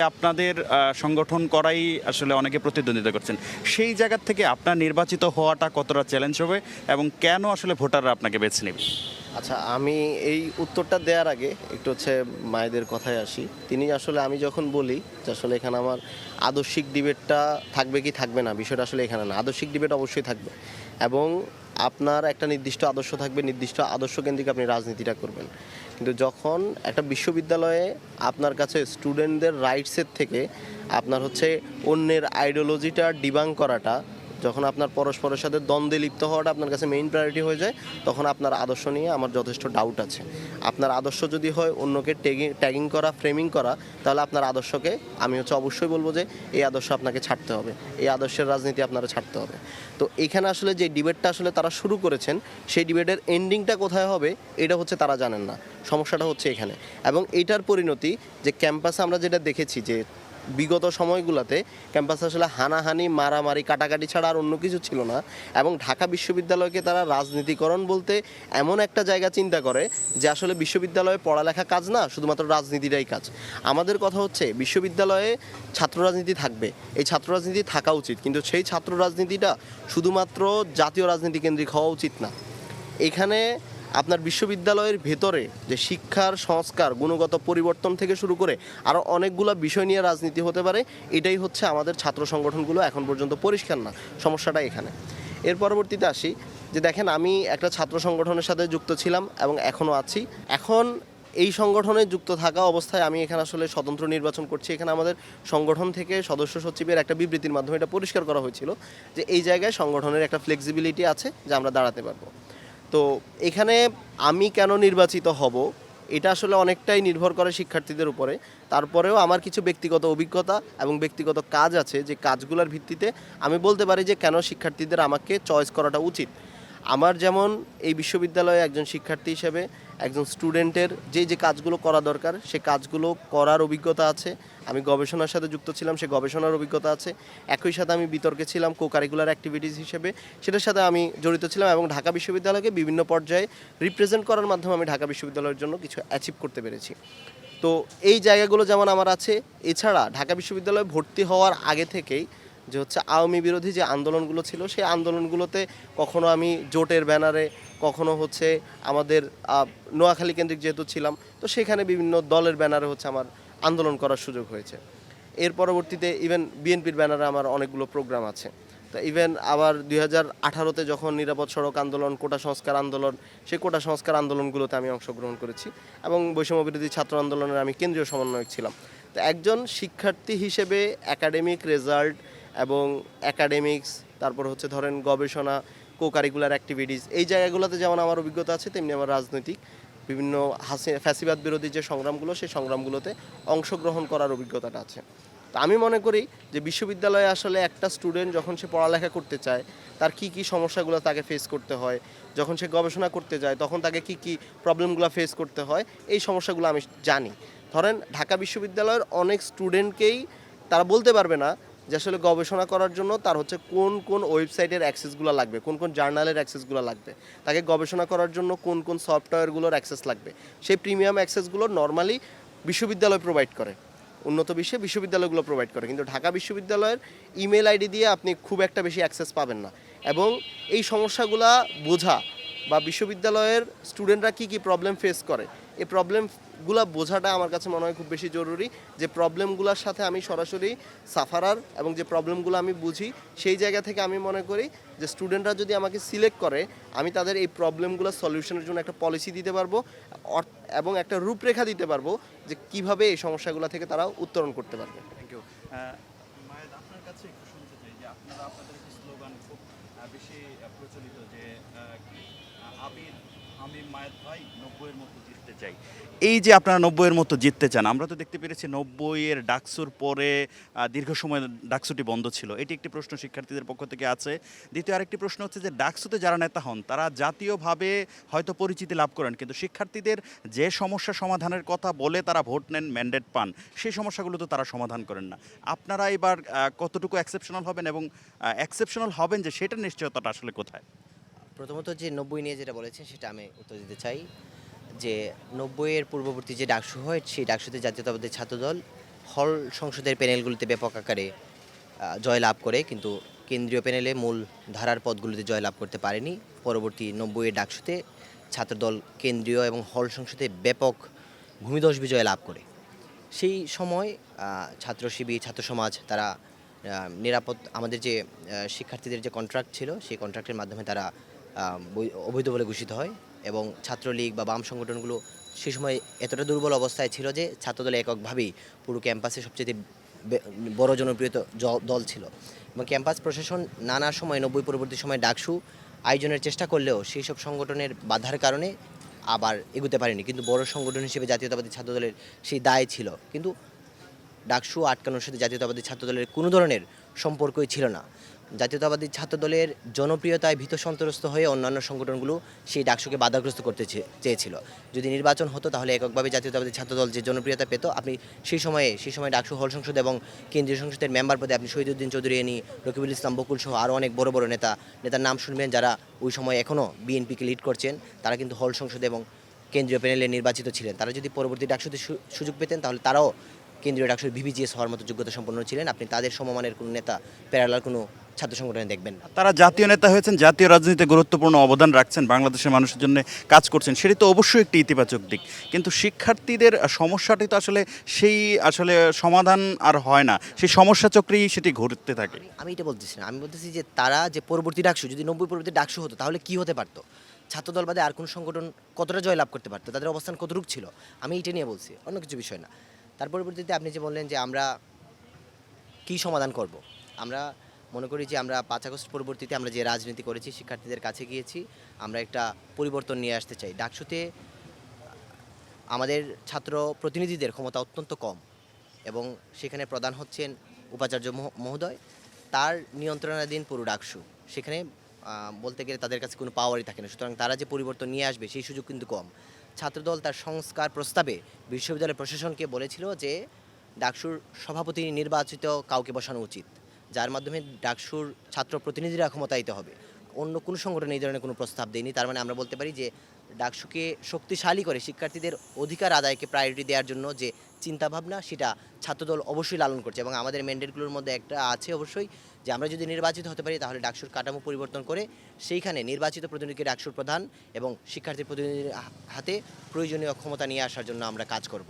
আপনাদের সংগঠন করাই আসলে অনেকে প্রতিদ্বন্দ্বিতা করছেন, সেই জায়গা থেকে আপনার নির্বাচিত হওয়াটা কতটা চ্যালেঞ্জ হবে এবং কেন আসলে ভোটাররা আপনাকে বেছে নেবে? আচ্ছা, আমি এই উত্তরটা দেওয়ার আগে একটু মায়েদের কথায় আসি। তিনি আসলে আমি যখন বলি যে আসলে এখানে আমার আদর্শিক ডিবেটটা থাকবে কি থাকবে না, বিষয়টা আসলে এখানে না। আদর্শিক ডিবেট অবশ্যই থাকবে এবং আপনার একটা নির্দিষ্ট আদর্শ থাকবে, নির্দিষ্ট আদর্শ কেন্দ্রিক আপনি রাজনীতিটা করবেন। কিন্তু যখন একটা বিশ্ববিদ্যালয়ে আপনার কাছে স্টুডেন্টদের রাইটসের থেকে আপনার অন্যের আইডিওলজিটা ডিবাং করাটা, যখন আপনার পরস্পরের সাথে দ্বন্দ্বে লিপ্ত হওয়াটা আপনার কাছে মেইন প্রায়োরিটি হয়ে যায়, তখন আপনার আদর্শ নিয়ে আমার যথেষ্ট ডাউট আছে। আপনার আদর্শ যদি হয় অন্যকে ট্যাগিং করা, ফ্রেমিং করা, তাহলে আপনার আদর্শকে আমি অবশ্যই বলবো যে এই আদর্শ আপনাকে ছাড়তে হবে, এই আদর্শের রাজনীতি আপনারা ছাড়তে হবে। তো এখানে আসলে যে ডিবেটটা আসলে তারা শুরু করেছেন, সেই ডিবেটের এন্ডিংটা কোথায় হবে এটা তারা জানেন না। সমস্যাটা এখানে। এবং এইটার পরিণতি যে ক্যাম্পাসে আমরা যেটা দেখেছি যে বিগত সময়গুলোতে ক্যাম্পাসে আসলে হানাহানি, মারামারি, কাটাকাটি ছাড়া আর অন্য কিছু ছিল না। এবং ঢাকা বিশ্ববিদ্যালয়কে তারা রাজনীতিকরণ বলতে এমন একটা জায়গা চিন্তা করে যে আসলে বিশ্ববিদ্যালয়ে পড়ালেখা কাজ না, শুধুমাত্র রাজনীতিটাই কাজ। আমাদের কথা বিশ্ববিদ্যালয়ে ছাত্র রাজনীতি থাকবে, এই ছাত্র রাজনীতি থাকা উচিত, কিন্তু সেই ছাত্র রাজনীতিটা শুধুমাত্র জাতীয় রাজনীতি কেন্দ্রিক হওয়া উচিত না। এখানে আপনার বিশ্ববিদ্যালয়ের ভেতরে যে শিক্ষার সংস্কার, গুণগত পরিবর্তন থেকে শুরু করে আরও অনেকগুলো বিষয় নিয়ে রাজনীতি হতে পারে, এটাই আমাদের ছাত্র সংগঠনগুলো এখন পর্যন্ত পরিষ্কার না। সমস্যাটা এখানে। এর পরবর্তীতে আসি যে দেখেন, আমি একটা ছাত্র সংগঠনের সাথে যুক্ত ছিলাম এবং এখনও আছি। এখন এই সংগঠনে যুক্ত থাকা অবস্থায় আমি এখানে আসলে স্বতন্ত্র নির্বাচন করছি। এখানে আমাদের সংগঠন থেকে সদস্য সচিবের একটা বিবৃতির মাধ্যমে এটা পরিষ্কার করা হয়েছিল যে এই জায়গায় সংগঠনের একটা ফ্লেক্সিবিলিটি আছে যে আমরা দাঁড়াতে পারবো। তো এখানে আমি কেন নির্বাচিত হব এটা আসলে অনেকটাই নির্ভর করে শিক্ষার্থীদের উপরে। তারপরেও আমার কিছু ব্যক্তিগত অভিজ্ঞতা এবং ব্যক্তিগত কাজ আছে, যে কাজগুলোর ভিত্তিতে আমি বলতে পারি যে কেন শিক্ষার্থীদের আমাকে চয়েস করাটা উচিত। আমার যেমন এই বিশ্ববিদ্যালয়ে একজন শিক্ষার্থী হিসেবে একজন স্টুডেন্টের যে কাজগুলো করা দরকার সে কাজগুলো করার অভিজ্ঞতা আছে। আমি গবেষণার সাথে যুক্ত ছিলাম, সে গবেষণার অভিজ্ঞতা আছে। একই সাথে আমি বিতর্কে ছিলাম কো কারিকুলার অ্যাক্টিভিটিস হিসেবে, সেটার সাথে আমি জড়িত ছিলাম এবং ঢাকা বিশ্ববিদ্যালয়কে বিভিন্ন পর্যায়ে রিপ্রেজেন্ট করার মাধ্যমে আমি ঢাকা বিশ্ববিদ্যালয়ের জন্য কিছু অ্যাচিভ করতে পেরেছি। তো এই জায়গাগুলো যেমন আমার আছে। এছাড়া ঢাকা বিশ্ববিদ্যালয়ে ভর্তি হওয়ার আগে থেকেই যে আওয়ামী বিরোধী যে আন্দোলনগুলো ছিল, সেই আন্দোলনগুলোতে কখনো আমি জোটের ব্যানারে, কখনো আমাদের নোয়াখালী কেন্দ্রিক যেহেতু ছিলাম, তো সেখানে বিভিন্ন দলের ব্যানারে আমার আন্দোলন করার সুযোগ হয়েছে। এর পরবর্তীতে ইভেন বিএনপির ব্যানারে আমার অনেকগুলো প্রোগ্রাম আছে। তো ইভেন আবার 2018-তে যখন নিরাপদ সড়ক আন্দোলন, কোটা সংস্কার আন্দোলন, সেই কোটা সংস্কার আন্দোলনগুলোতে আমি অংশগ্রহণ করেছি এবং বৈষম্য বিরোধী ছাত্র আন্দোলনের আমি কেন্দ্রীয় সমন্বয়ক ছিলাম। তো একজন শিক্ষার্থী হিসেবে একাডেমিক রেজাল্ট এবং একাডেমিক্স, তারপর ধরেন গবেষণা, কো কারিকুলার অ্যাক্টিভিটিস, এই জায়গাগুলোতে যেমন আমার অভিজ্ঞতা আছে, তেমনি আমার রাজনৈতিক বিভিন্ন ফ্যাসিবাদ বিরোধী যে সংগ্রামগুলো, সেই সংগ্রামগুলোতে অংশগ্রহণ করার অভিজ্ঞতাটা আছে। তো আমি মনে করি যে বিশ্ববিদ্যালয়ে আসলে একটা স্টুডেন্ট যখন সে পড়ালেখা করতে চায়, তার কি কি সমস্যাগুলো তাকে ফেস করতে হয়, যখন সে গবেষণা করতে যায় তখন তাকে কি কি প্রবলেমগুলো ফেস করতে হয়, এই সমস্যাগুলো আমি জানি। ধরেন ঢাকা বিশ্ববিদ্যালয়ের অনেক স্টুডেন্টকেই তারা বলতে পারবে না যে আসলে গবেষণা করার জন্য তার কোন কোন ওয়েবসাইটের অ্যাক্সেসগুলো লাগবে, কোন কোন জার্নালের অ্যাক্সেসগুলো লাগবে, তাকে গবেষণা করার জন্য কোন কোন সফটওয়্যারগুলোর অ্যাক্সেস লাগবে। সেই প্রিমিয়াম অ্যাক্সেসগুলো নর্মালি বিশ্ববিদ্যালয় প্রোভাইড করে, উন্নত বিশ্বে বিশ্ববিদ্যালয়গুলো প্রোভাইড করে, কিন্তু ঢাকা বিশ্ববিদ্যালয়ের ইমেল আইডি দিয়ে আপনি খুব একটা বেশি অ্যাক্সেস পাবেন না। এবং এই সমস্যাগুলা বোঝা বা বিশ্ববিদ্যালয়ের স্টুডেন্টরা কী কী প্রবলেম ফেস করে, এই প্রবলেমগুলো বোঝাটা আমার কাছে মনে হয় খুব বেশি জরুরি। যে প্রবলেমগুলোর সাথে আমি সরাসরি সাফারার এবং যে প্রবলেমগুলো আমি বুঝি, সেই জায়গা থেকে আমি মনে করি যে স্টুডেন্টরা যদি আমাকে সিলেক্ট করে, আমি তাদের এই প্রবলেমগুলো সলিউশনের জন্য একটা পলিসি দিতে পারবো এবং একটা রূপরেখা দিতে পারবো যে কিভাবে এই সমস্যাগুলো থেকে তারা উত্তরণ করতে পারবে। Thank you. মায়ের আপনার কাছে একটু শুনতে চাই যে আপনারা আপনাদের একটি স্লোগান খুব বেশি প্রচলিত যে আবির আমি মায়ের ভাই 90-এর মতো জিততে চাই। এই যে আপনারা 90-এর মতো জিততে চান, আমরা তো দেখতে পেরেছি 90-এর ডাকসুর পরে দীর্ঘ সময় ডাকসুটি বন্ধ ছিল। এটি একটি প্রশ্ন শিক্ষার্থীদের পক্ষ থেকে আছে। দ্বিতীয় আরেকটি প্রশ্ন হচ্ছে যে ডাকসুতে যারা নেতা হন তারা জাতীয়ভাবে হয়তো পরিচিতি লাভ করেন, কিন্তু শিক্ষার্থীদের যে সমস্যা সমাধানের কথা বলে তারা ভোট নেন, ম্যান্ডেট পান, সেই সমস্যাগুলো তো তারা সমাধান করেন না। আপনারা এবার কতটুকু এক্সেপশনাল হবেন এবং এক্সেপশনাল হবেন যে সেটার নিশ্চয়তাটা আসলে কোথায়? প্রথমত যে 90 নিয়ে যেটা বলেছেন সেটা আমি উত্তর দিতে চাই যে 90-এর পূর্ববর্তী যে ডাকসু হয়, সেই ডাকসুতে জাতীয়তাবাদী ছাত্রদল হল সংসদের প্যানেলগুলিতে ব্যাপক আকারে জয়লাভ করে, কিন্তু কেন্দ্রীয় প্যানেলে মূল ধারার পদগুলিতে জয়লাভ করতে পারেনি। পরবর্তী 90-এর ডাকসুতে ছাত্রদল কেন্দ্রীয় এবং হল সংসদে ব্যাপক ভূমিধস বিজয় লাভ করে। সেই সময় ছাত্র শিবির, ছাত্র সমাজ তারা আমাদের যে শিক্ষার্থীদের যে কন্ট্রাক্ট ছিল সেই কন্ট্রাক্টের মাধ্যমে তারা অবৈধ বলে ঘোষিত হয়, এবং ছাত্রলীগ বা বাম সংগঠনগুলো সেই সময় এতটা দুর্বল অবস্থায় ছিল যে ছাত্রদল এককভাবেই পুরো ক্যাম্পাসে সবচেয়ে বড় জনপ্রিয় দল ছিল। এবং ক্যাম্পাস প্রশাসন নানা সময় 90 পরবর্তী সময় ডাকসু আয়োজনের চেষ্টা করলেও সেই সব সংগঠনের বাধার কারণে আবার এগোতে পারেনি। কিন্তু বড় সংগঠন হিসেবে জাতীয়তাবাদী ছাত্রদলের সেই দায় ছিল, কিন্তু ডাকসু আটকানোর সাথে জাতীয়তাবাদী ছাত্রদলের কোনো ধরনের সম্পর্কই ছিল না। জাতীয়তাবাদী ছাত্রদলের জনপ্রিয়তায় ভীত সন্ত্রস্ত হয়ে অন্যান্য সংগঠনগুলো সেই ডাকসুকে বাধাগ্রস্ত করতে চেয়েছিল। যদি নির্বাচন হতো তাহলে এককভাবে জাতীয়তাবাদী ছাত্রদল যে জনপ্রিয়তা পেত, আপনি সেই সময়ে ডাকসু হল সংসদ এবং কেন্দ্রীয় সংসদের মেম্বার পদে আপনি শহীদুদ্দিন চৌধুরী এনি, রকিবুল ইসলাম বকুল সহ আরও অনেক বড় বড় নেতার নাম শুনবেন যারা ওই সময় এখনও বিএনপিকে লিড করছেন। তারা কিন্তু হল সংসদে এবং কেন্দ্রীয় প্যানেলে নির্বাচিত ছিলেন। তারা যদি পরবর্তী ডাকসুতে সুযোগ পেতেন তাহলে তারাও কেন্দ্রীয় ডাকসুর ভিভিজিএস হওয়ার মতো যোগ্যতা সম্পন্ন ছিলেন। আপনি তাদের সমমানের কোনো নেতা প্যারালাল কোনো ছাত্র সংগঠনে দেখবেন না। তারা জাতীয় নেতা হয়েছেন, জাতীয় রাজনীতিতে গুরুত্বপূর্ণ অবদান রাখছেন, বাংলাদেশের মানুষের জন্য কাজ করছেন, সেটি তো অবশ্যই একটি ইতিবাচক দিক। কিন্তু শিক্ষার্থীদের সমস্যাটি তো আসলে সমাধান আর হয় না, সেই সমস্যা চক্রেই সেটি ঘুরতে থাকে। আমি এটা বলতেছি না, আমি বলতেছি যে তারা যে পরবর্তী ডাকসু, যদি 90 পরবর্তী ডাকসু হতো তাহলে কি হতে পারতো, ছাত্রদল বাদে আর কোনো সংগঠন কতটা জয়লাভ করতে পারতো, তাদের অবস্থান কতটুকু ছিল, আমি এটা নিয়ে বলছি, অন্য কিছু বিষয় না। তার পরবর্তীতে আপনি যে বললেন যে আমরা কি সমাধান করব, আমরা মনে করি যে আমরা 5 আগস্ট পরবর্তীতে আমরা যে রাজনীতি করেছি, শিক্ষার্থীদের কাছে গিয়েছি, আমরা একটা পরিবর্তন নিয়ে আসতে চাই। ডাকসুতে আমাদের ছাত্র প্রতিনিধিদের ক্ষমতা অত্যন্ত কম, এবং সেখানে প্রধান হচ্ছেন উপাচার্য মহোদয়, তার নিয়ন্ত্রণাধীন পুরো ডাকসু। সেখানে বলতে গেলে তাদের কাছে কোনো পাওয়ারই থাকে না, সুতরাং তারা যে পরিবর্তন নিয়ে আসবে সেই সুযোগ কিন্তু কম। ছাত্রদল তার সংস্কার প্রস্তাবে বিশ্ববিদ্যালয় প্রশাসনকে বলেছিল যে ডাকসুর সভাপতি নির্বাচিত কাউকে বসানো উচিত, যার মাধ্যমে ডাকসুর ছাত্র প্রতিনিধিরা ক্ষমতায়িত হবে। অন্য কোনো সংগঠন এই ধরনের কোনো প্রস্তাব দেয়নি। তার মানে আমরা বলতে পারি যে ডাকসুকে শক্তিশালী করে শিক্ষার্থীদের অধিকার আদায়কে প্রায়োরিটি দেওয়ার জন্য যে চিন্তাভাবনা, সেটা ছাত্রদল অবশ্যই লালন করছে, এবং আমাদের ম্যান্ডেটগুলোর মধ্যে একটা আছে অবশ্যই যে আমরা যদি নির্বাচিত হতে পারি তাহলে ডাকসুর কাঠামো পরিবর্তন করে সেইখানে নির্বাচিত প্রতিনিধিকে ডাকসুর প্রধান এবং শিক্ষার্থী প্রতিনিধির হাতে প্রয়োজনীয় ক্ষমতা নিয়ে আসার জন্য আমরা কাজ করব।